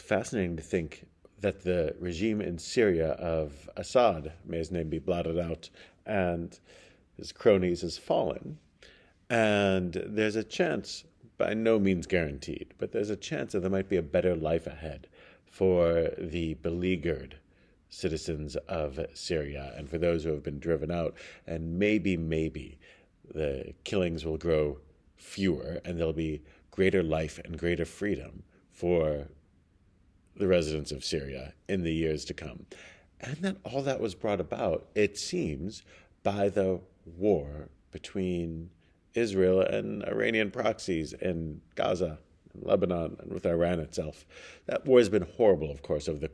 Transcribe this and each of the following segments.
fascinating to think that the regime in Syria of Assad, may his name be blotted out, and his cronies has fallen. And there's a chance, by no means guaranteed, but there's a chance that there might be a better life ahead for the beleaguered citizens of Syria and for those who have been driven out. And maybe the killings will grow fewer and there'll be greater life and greater freedom for the residents of Syria in the years to come. And that all that was brought about, it seems, by the war between Israel and Iranian proxies in Gaza, and Lebanon, and with Iran itself. That war has been horrible, of course, over the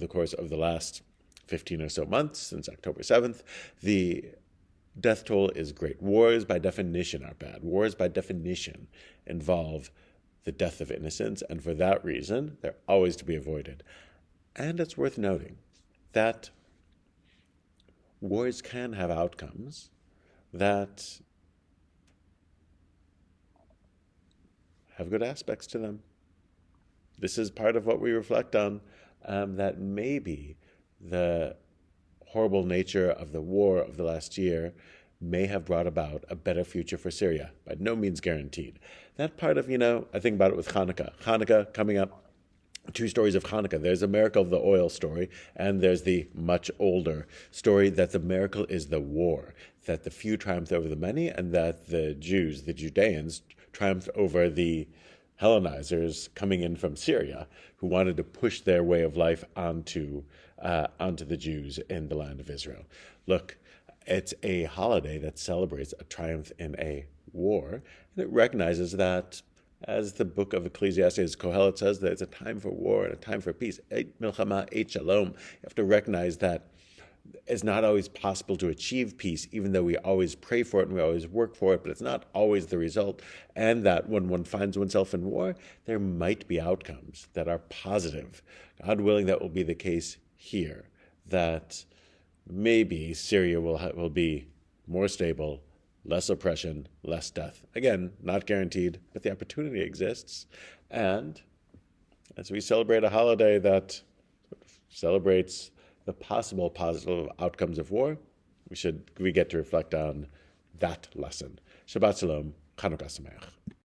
course of the last 15 or so months, since October 7th. The death toll is great. Wars, by definition, are bad. Wars, by definition, involve the death of innocents, and for that reason, they're always to be avoided. And it's worth noting that wars can have outcomes that have good aspects to them. This is part of what we reflect on, that maybe the horrible nature of the war of the last year may have brought about a better future for Syria. By no means guaranteed. That part of, I think about it with Hanukkah. Hanukkah coming up, 2 stories of Hanukkah. There's a miracle of the oil story, and there's the much older story that the miracle is the war, that the few triumphed over the many, and that the Jews, the Judeans, triumphed over the Hellenizers coming in from Syria, who wanted to push their way of life onto the Jews in the land of Israel. Look, it's a holiday that celebrates a triumph in a war, and it recognizes that, as the book of Ecclesiastes, Kohelet says, that it's a time for war and a time for peace. Et milchama, et shalom. You have to recognize that it's not always possible to achieve peace, even though we always pray for it and we always work for it, but it's not always the result. And that when one finds oneself in war, there might be outcomes that are positive. God willing, that will be the case here, that maybe Syria will be more stable, less oppression, less death. Again, not guaranteed, but the opportunity exists. And as we celebrate a holiday that celebrates the possible positive outcomes of war, we get to reflect on that lesson. Shabbat Shalom, Hanukkah Sameach.